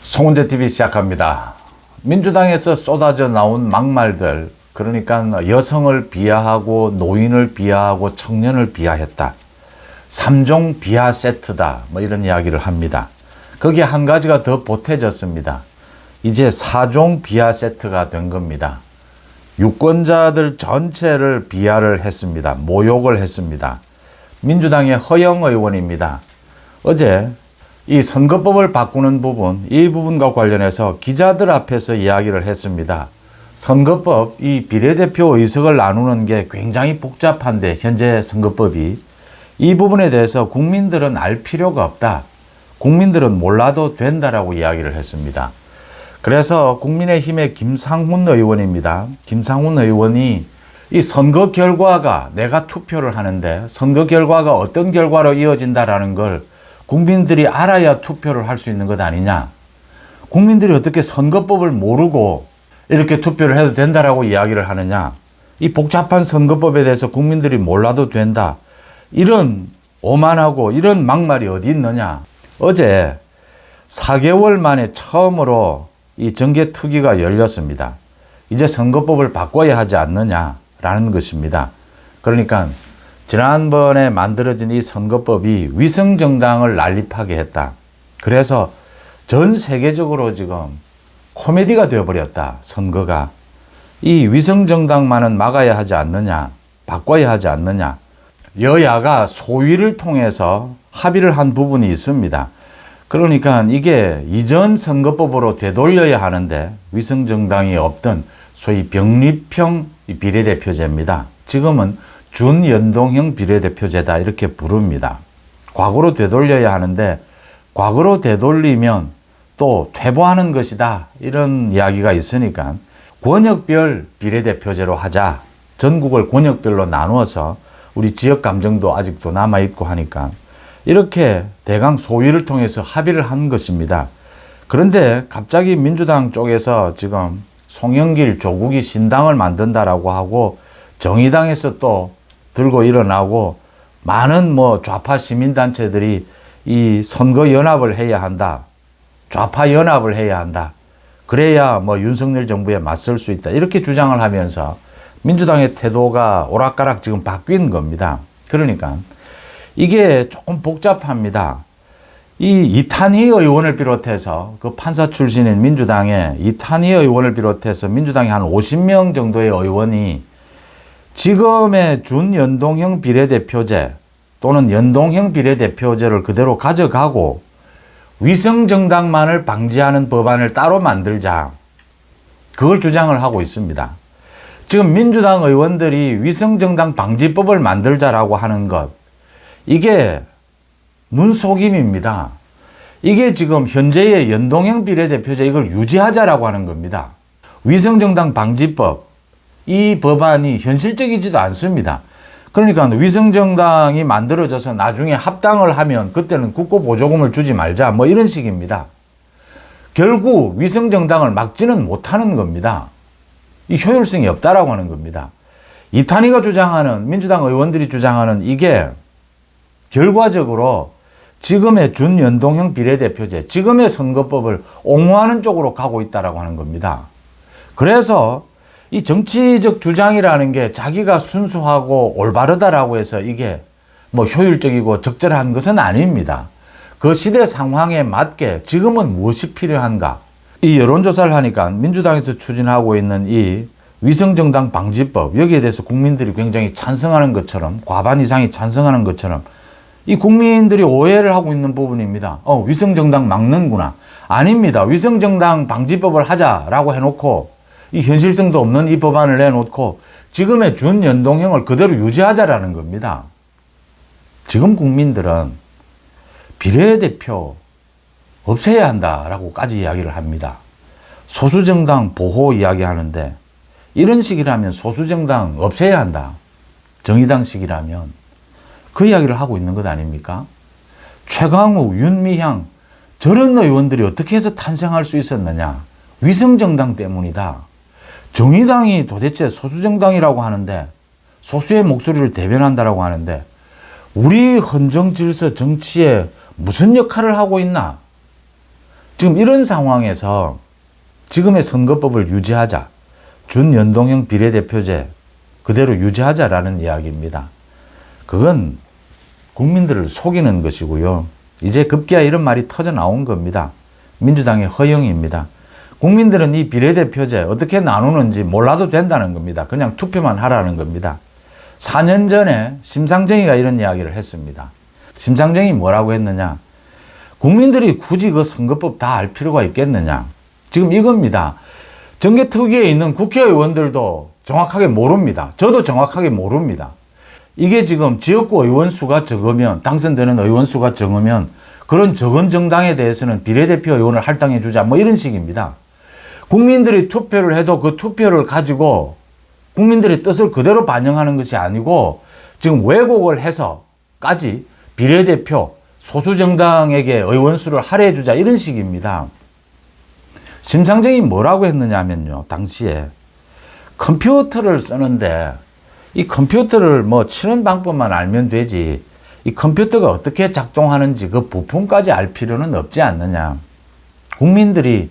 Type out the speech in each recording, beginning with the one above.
송은재TV 시작합니다. 민주당에서 쏟아져 나온 막말들, 그러니까 여성을 비하하고 노인을 비하하고 청년을 비하했다. 3종 비하 세트다. 뭐 이런 이야기를 합니다. 거기에 한 가지가 더 보태졌습니다. 이제 4종 비하 세트가 된 겁니다. 유권자들 전체를 비하를 했습니다. 모욕을 했습니다. 민주당의 허영 의원입니다. 어제 이 선거법을 바꾸는 부분, 이 부분과 관련해서 기자들 앞에서 이야기를 했습니다. 선거법, 이 비례대표 의석을 나누는 게 굉장히 복잡한데, 현재 선거법이 이 부분에 대해서 국민들은 알 필요가 없다. 국민들은 몰라도 된다라고 이야기를 했습니다. 그래서 국민의힘의 김상훈 의원입니다. 김상훈 의원이 이 선거 결과가, 내가 투표를 하는데 선거 결과가 어떤 결과로 이어진다라는 걸 국민들이 알아야 투표를 할 수 있는 것 아니냐. 국민들이 어떻게 선거법을 모르고 이렇게 투표를 해도 된다라고 이야기를 하느냐. 이 복잡한 선거법에 대해서 국민들이 몰라도 된다. 이런 오만하고 이런 막말이 어디 있느냐. 어제 4개월 만에 처음으로 이 정개특위가 열렸습니다. 이제 선거법을 바꿔야 하지 않느냐라는 것입니다. 그러니까 지난번에 만들어진 이 선거법이 위성정당을 난립하게 했다. 그래서 전 세계적으로 지금 코미디가 되어버렸다. 선거가. 이 위성정당만은 막아야 하지 않느냐. 바꿔야 하지 않느냐. 여야가 소위를 통해서 합의를 한 부분이 있습니다. 그러니까 이게 이전 선거법으로 되돌려야 하는데 위성정당이 없던 소위 병립형 비례대표제입니다. 지금은 준연동형 비례대표제다 이렇게 부릅니다. 과거로 되돌려야 하는데 과거로 되돌리면 또 퇴보하는 것이다 이런 이야기가 있으니까 권역별 비례대표제로 하자. 전국을 권역별로 나누어서 우리 지역 감정도 아직도 남아있고 하니까 이렇게 대강 소위를 통해서 합의를 한 것입니다. 그런데 갑자기 민주당 쪽에서 지금 송영길 조국이 신당을 만든다라고 하고 정의당에서 또 들고 일어나고 많은 좌파 시민단체들이 이 선거연합을 해야 한다. 좌파연합을 해야 한다. 그래야 윤석열 정부에 맞설 수 있다. 이렇게 주장을 하면서 민주당의 태도가 오락가락 지금 바뀐 겁니다. 그러니까 이게 조금 복잡합니다. 이 이탄희 의원을 비롯해서 그 판사 출신인 민주당의 이탄희 의원을 비롯해서 민주당의 한 50명 정도의 의원이 지금의 준연동형 비례대표제 또는 연동형 비례대표제를 그대로 가져가고 위성정당만을 방지하는 법안을 따로 만들자. 그걸 주장을 하고 있습니다. 지금 민주당 의원들이 위성정당 방지법을 만들자라고 하는 것, 이게 눈속임입니다. 이게 지금 현재의 연동형 비례대표제 이걸 유지하자라고 하는 겁니다. 위성정당 방지법, 이 법안이 현실적이지도 않습니다. 그러니까 위성정당이 만들어져서 나중에 합당을 하면 그때는 국고보조금을 주지 말자 이런 식입니다. 결국 위성정당을 막지는 못하는 겁니다. 이 효율성이 없다라고 하는 겁니다. 이탄희가 주장하는, 민주당 의원들이 주장하는 이게 결과적으로 지금의 준연동형 비례대표제, 지금의 선거법을 옹호하는 쪽으로 가고 있다라고 하는 겁니다. 그래서 이 정치적 주장이라는 게 자기가 순수하고 올바르다라고 해서 이게 효율적이고 적절한 것은 아닙니다. 그 시대 상황에 맞게 지금은 무엇이 필요한가? 이 여론조사를 하니까 민주당에서 추진하고 있는 이 위성정당 방지법, 여기에 대해서 국민들이 굉장히 찬성하는 것처럼, 과반 이상이 찬성하는 것처럼 이 국민들이 오해를 하고 있는 부분입니다. 위성정당 막는구나. 아닙니다. 위성정당 방지법을 하자라고 해놓고 이 현실성도 없는 이 법안을 내놓고 지금의 준연동형을 그대로 유지하자라는 겁니다. 지금 국민들은 비례대표 없애야 한다라고까지 이야기를 합니다. 소수정당 보호 이야기하는데 이런 식이라면 소수정당 없애야 한다. 정의당식이라면 그 이야기를 하고 있는 것 아닙니까? 최강욱, 윤미향 저런 의원들이 어떻게 해서 탄생할 수 있었느냐. 위성정당 때문이다. 정의당이 도대체 소수정당이라고 하는데 소수의 목소리를 대변한다라고 하는데 우리 헌정 질서 정치에 무슨 역할을 하고 있나? 지금 이런 상황에서 지금의 선거법을 유지하자, 준연동형 비례대표제 그대로 유지하자라는 이야기입니다. 그건 국민들을 속이는 것이고요. 이제 급기야 이런 말이 터져 나온 겁니다. 민주당의 허영입니다. 국민들은 이 비례대표제 어떻게 나누는지 몰라도 된다는 겁니다. 그냥 투표만 하라는 겁니다. 4년 전에 심상정이가 이런 이야기를 했습니다. 심상정이 뭐라고 했느냐? 국민들이 굳이 그 선거법 다 알 필요가 있겠느냐? 지금 이겁니다. 정개특위에 있는 국회의원들도 정확하게 모릅니다. 저도 정확하게 모릅니다. 이게 지금 지역구 의원 수가 적으면, 당선되는 의원 수가 적으면 그런 적은 정당에 대해서는 비례대표 의원을 할당해 주자, 뭐 이런 식입니다. 국민들이 투표를 해도 그 투표를 가지고 국민들의 뜻을 그대로 반영하는 것이 아니고 지금 왜곡을 해서까지 비례대표 소수 정당에게 의원 수를 할애해 주자, 이런 식입니다. 심상정이 뭐라고 했느냐면요, 당시에 컴퓨터를 쓰는데 이 컴퓨터를 뭐 치는 방법만 알면 되지, 이 컴퓨터가 어떻게 작동하는지 그 부품까지 알 필요는 없지 않느냐. 국민들이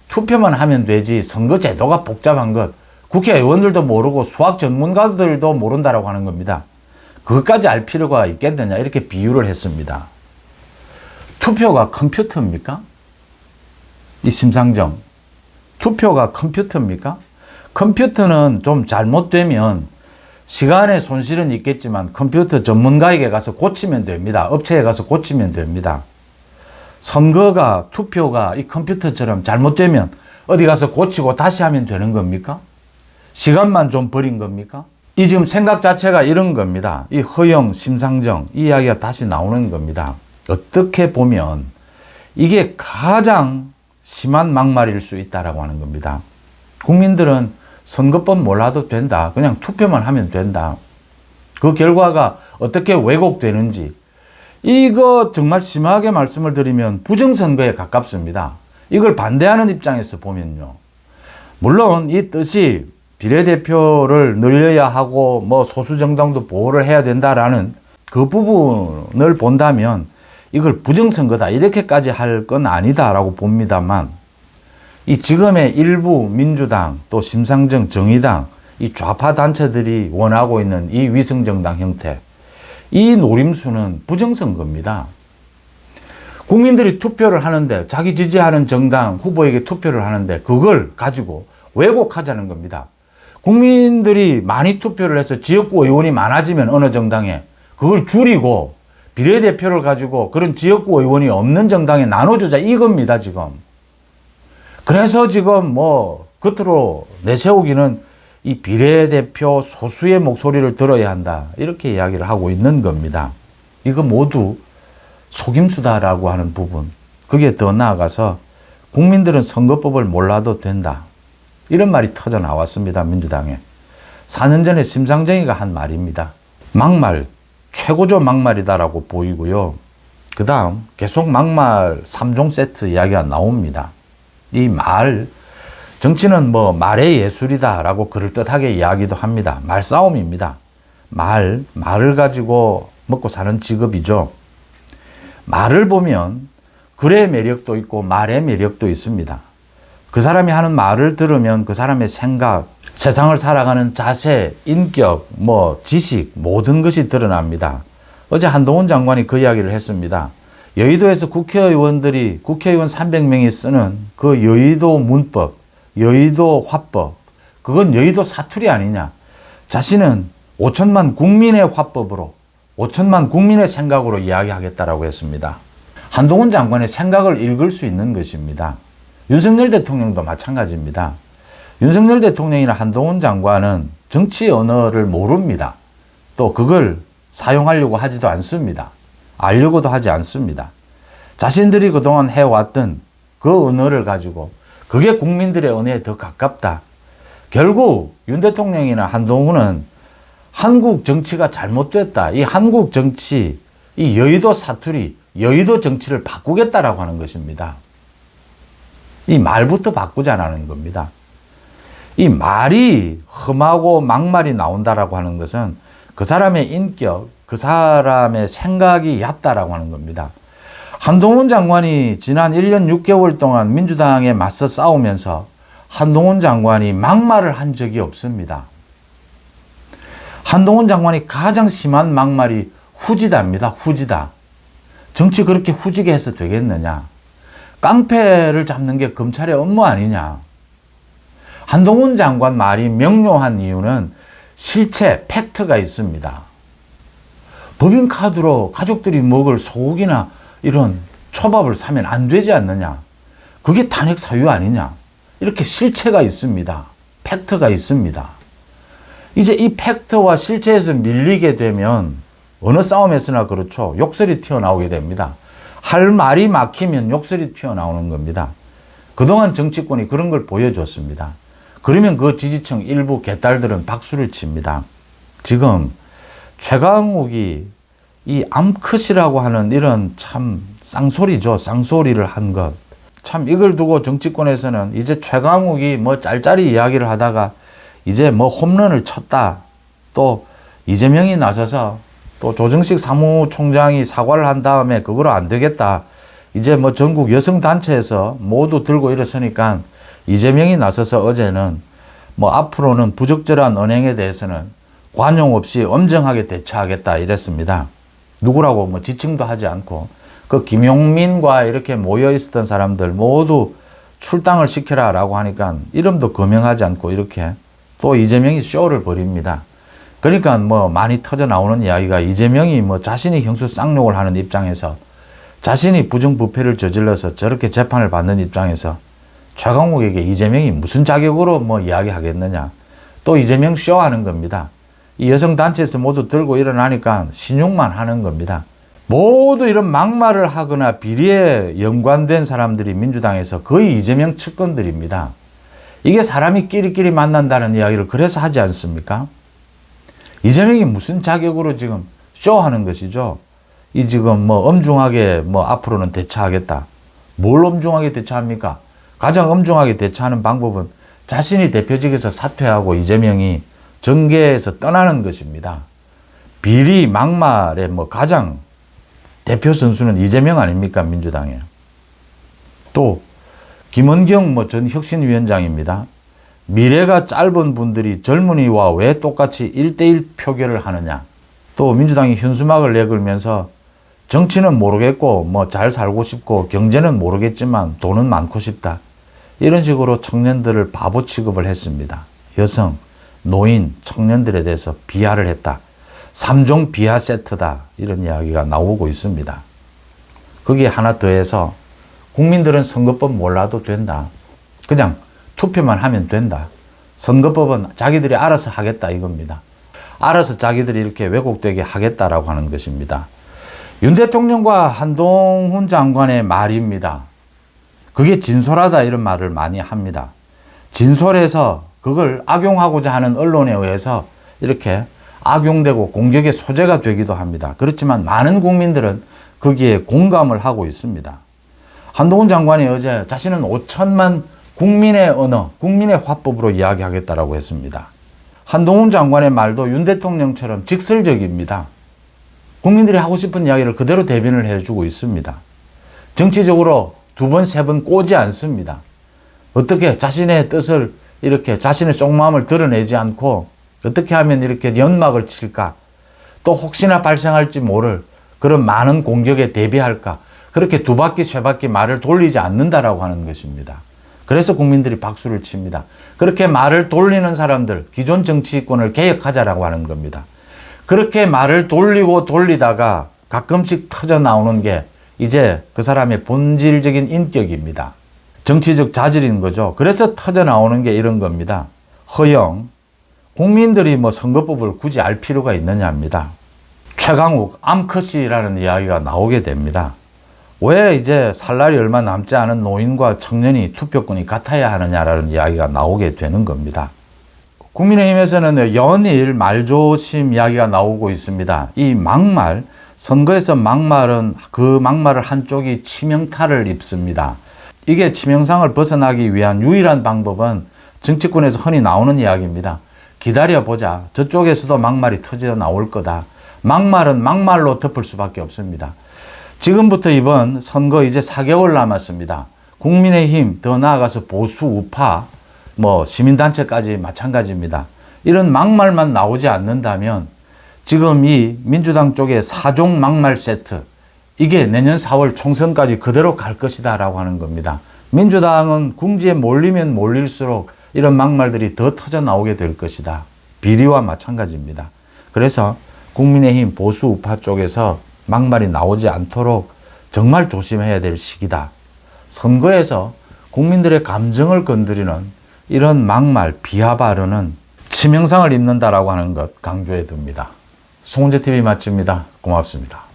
투표만 하면 되지 선거 제도가 복잡한 것 국회의원들도 모르고 수학 전문가들도 모른다라고 하는 겁니다. 그것까지 알 필요가 있겠느냐, 이렇게 비유를 했습니다. 투표가 컴퓨터입니까? 이 심상정, 투표가 컴퓨터입니까? 컴퓨터는 좀 잘못되면 시간의 손실은 있겠지만 컴퓨터 전문가에게 가서 고치면 됩니다. 업체에 가서 고치면 됩니다. 선거가, 투표가 이 컴퓨터처럼 잘못되면 어디 가서 고치고 다시 하면 되는 겁니까? 시간만 좀 버린 겁니까? 이 지금 생각 자체가 이런 겁니다. 이 허영, 심상정, 이 이야기가 다시 나오는 겁니다. 어떻게 보면 이게 가장 심한 막말일 수 있다라고 하는 겁니다. 국민들은 선거법 몰라도 된다, 그냥 투표만 하면 된다, 그 결과가 어떻게 왜곡되는지, 이거 정말 심하게 말씀을 드리면 부정선거에 가깝습니다. 이걸 반대하는 입장에서 보면요, 물론 이 뜻이 비례대표를 늘려야 하고 뭐 소수정당도 보호를 해야 된다라는 그 부분을 본다면 이걸 부정선거다 이렇게까지 할 건 아니다라고 봅니다만, 이 지금의 일부 민주당 또 심상정 정의당 이 좌파 단체들이 원하고 있는 이 위성정당 형태, 이 노림수는 부정선거입니다. 국민들이 투표를 하는데, 자기 지지하는 정당 후보에게 투표를 하는데 그걸 가지고 왜곡하자는 겁니다. 국민들이 많이 투표를 해서 지역구 의원이 많아지면 어느 정당에 그걸 줄이고 비례대표를 가지고 그런 지역구 의원이 없는 정당에 나눠주자, 이겁니다 지금. 그래서 지금 뭐 겉으로 내세우기는 이 비례대표 소수의 목소리를 들어야 한다, 이렇게 이야기를 하고 있는 겁니다. 이거 모두 속임수다라고 하는 부분, 그게 더 나아가서 국민들은 선거법을 몰라도 된다, 이런 말이 터져 나왔습니다. 민주당에 4년 전에 심상정이가 한 말입니다. 막말, 최고조 막말이다라고 보이고요. 그 다음 계속 막말 3종 세트 이야기가 나옵니다. 이 말, 정치는 뭐 말의 예술이다라고 그럴듯하게 이야기도 합니다. 말싸움입니다. 말을 가지고 먹고 사는 직업이죠. 말을 보면 글의 매력도 있고 말의 매력도 있습니다. 그 사람이 하는 말을 들으면 그 사람의 생각, 세상을 살아가는 자세, 인격, 뭐 지식, 모든 것이 드러납니다. 어제 한동훈 장관이 그 이야기를 했습니다. 여의도에서 국회의원 300명이 쓰는 그 여의도 문법, 여의도 화법, 그건 여의도 사투리 아니냐. 자신은 5천만 국민의 화법으로, 5천만 국민의 생각으로 이야기하겠다라고 했습니다. 한동훈 장관의 생각을 읽을 수 있는 것입니다. 윤석열 대통령도 마찬가지입니다. 윤석열 대통령이나 한동훈 장관은 정치 언어를 모릅니다. 또 그걸 사용하려고 하지도 않습니다. 알려고도 하지 않습니다. 자신들이 그동안 해왔던 그 언어를 가지고 그게 국민들의 언어에 더 가깝다. 결국 윤 대통령이나 한동훈은 한국 정치가 잘못됐다, 이 한국 정치, 이 여의도 사투리, 여의도 정치를 바꾸겠다라고 하는 것입니다. 이 말부터 바꾸자라는 겁니다. 이 말이 험하고 막말이 나온다라고 하는 것은 그 사람의 인격, 그 사람의 생각이 얕다라고 하는 겁니다. 한동훈 장관이 지난 1년 6개월 동안 민주당에 맞서 싸우면서 한동훈 장관이 막말을 한 적이 없습니다. 한동훈 장관이 가장 심한 막말이 후지다입니다. 후지다. 정치 그렇게 후지게 해서 되겠느냐. 깡패를 잡는 게 검찰의 업무 아니냐. 한동훈 장관 말이 명료한 이유는 실체, 팩트가 있습니다. 법인카드로 가족들이 먹을 소고기나 이런 초밥을 사면 안 되지 않느냐. 그게 탄핵 사유 아니냐. 이렇게 실체가 있습니다. 팩트가 있습니다. 이제 이 팩트와 실체에서 밀리게 되면 어느 싸움에서나 그렇죠. 욕설이 튀어나오게 됩니다. 할 말이 막히면 욕설이 튀어나오는 겁니다. 그동안 정치권이 그런 걸 보여줬습니다. 그러면 그 지지층 일부 개딸들은 박수를 칩니다. 지금 최강욱이 이 암컷이라고 하는 이런 참 쌍소리죠. 쌍소리를 한 것. 참 이걸 두고 정치권에서는 이제 최강욱이 뭐 짤짤이 이야기를 하다가 이제 뭐 홈런을 쳤다. 또 이재명이 나서서 또 조정식 사무총장이 사과를 한 다음에 그거로 안 되겠다. 이제 뭐 전국 여성단체에서 모두 들고 일어서니까 이재명이 나서서 어제는 뭐 앞으로는 부적절한 언행에 대해서는 관용 없이 엄정하게 대처하겠다 이랬습니다. 누구라고 뭐 지칭도 하지 않고 그 김용민과 이렇게 모여 있었던 사람들 모두 출당을 시켜라라고 하니까 이름도 거명하지 않고 이렇게 또 이재명이 쇼를 벌입니다. 그러니까 뭐 많이 터져 나오는 이야기가 이재명이 뭐 자신이 형수 쌍욕을 하는 입장에서 자신이 부정부패를 저질러서 저렇게 재판을 받는 입장에서 최강욱에게 이재명이 무슨 자격으로 뭐 이야기하겠느냐. 또 이재명 쇼하는 겁니다. 이 여성단체에서 모두 들고 일어나니까 신용만 하는 겁니다. 모두 이런 막말을 하거나 비리에 연관된 사람들이 민주당에서 거의 이재명 측근들입니다. 이게 사람이 끼리끼리 만난다는 이야기를 그래서 하지 않습니까? 이재명이 무슨 자격으로 지금 쇼하는 것이죠. 이 지금 뭐 엄중하게 뭐 앞으로는 대처하겠다. 뭘 엄중하게 대처합니까? 가장 엄중하게 대처하는 방법은 자신이 대표직에서 사퇴하고 이재명이 정계에서 떠나는 것입니다. 비리 막말의 뭐 가장 대표 선수는 이재명 아닙니까? 민주당에. 또 김은경 뭐 전 혁신위원장입니다. 미래가 짧은 분들이 젊은이와 왜 똑같이 1대1 표결을 하느냐. 또 민주당이 현수막을 내걸면서 정치는 모르겠고 뭐 잘 살고 싶고 경제는 모르겠지만 돈은 많고 싶다. 이런 식으로 청년들을 바보 취급을 했습니다. 여성, 노인, 청년들에 대해서 비하를 했다. 3종 비하 세트다. 이런 이야기가 나오고 있습니다. 거기에 하나 더해서 국민들은 선거법 몰라도 된다. 그냥 투표만 하면 된다. 선거법은 자기들이 알아서 하겠다 이겁니다. 알아서 자기들이 이렇게 왜곡되게 하겠다라고 하는 것입니다. 윤 대통령과 한동훈 장관의 말입니다. 그게 진솔하다 이런 말을 많이 합니다. 진솔해서 그걸 악용하고자 하는 언론에 의해서 이렇게 악용되고 공격의 소재가 되기도 합니다. 그렇지만 많은 국민들은 거기에 공감을 하고 있습니다. 한동훈 장관이 어제 자신은 5천만 국민의 언어, 국민의 화법으로 이야기하겠다라고 했습니다. 한동훈 장관의 말도 윤 대통령처럼 직설적입니다. 국민들이 하고 싶은 이야기를 그대로 대변을 해주고 있습니다. 정치적으로 두 번, 세 번 꼬지 않습니다. 어떻게 자신의 뜻을 이렇게 자신의 속마음을 드러내지 않고 어떻게 하면 이렇게 연막을 칠까? 또 혹시나 발생할지 모를 그런 많은 공격에 대비할까? 그렇게 두 바퀴, 세 바퀴 말을 돌리지 않는다라고 하는 것입니다. 그래서 국민들이 박수를 칩니다. 그렇게 말을 돌리는 사람들, 기존 정치권을 개혁하자라고 하는 겁니다. 그렇게 말을 돌리고 돌리다가 가끔씩 터져 나오는 게 이제 그 사람의 본질적인 인격입니다. 정치적 자질인 거죠. 그래서 터져 나오는 게 이런 겁니다. 허영, 국민들이 뭐 선거법을 굳이 알 필요가 있느냐입니다. 최강욱, 암컷이라는 이야기가 나오게 됩니다. 왜 이제 살 날이 얼마 남지 않은 노인과 청년이 투표권이 같아야 하느냐라는 이야기가 나오게 되는 겁니다. 국민의힘에서는 연일 말조심 이야기가 나오고 있습니다. 이 막말, 선거에서 막말은 그 막말을 한쪽이 치명타를 입습니다. 이게 치명상을 벗어나기 위한 유일한 방법은 정치권에서 흔히 나오는 이야기입니다. 기다려보자. 저쪽에서도 막말이 터져 나올 거다. 막말은 막말로 덮을 수밖에 없습니다. 지금부터 이번 선거 이제 4개월 남았습니다. 국민의힘, 더 나아가서 보수 우파, 시민단체까지 마찬가지입니다. 이런 막말만 나오지 않는다면 지금 이 민주당 쪽의 4종 막말 세트, 이게 내년 4월 총선까지 그대로 갈 것이다 라고 하는 겁니다. 민주당은 궁지에 몰리면 몰릴수록 이런 막말들이 더 터져 나오게 될 것이다. 비리와 마찬가지입니다. 그래서 국민의힘 보수 우파 쪽에서 막말이 나오지 않도록 정말 조심해야 될 시기다. 선거에서 국민들의 감정을 건드리는 이런 막말, 비하 발언은 치명상을 입는다라고 하는 것 강조해 둡니다. 송은재TV 마칩니다. 고맙습니다.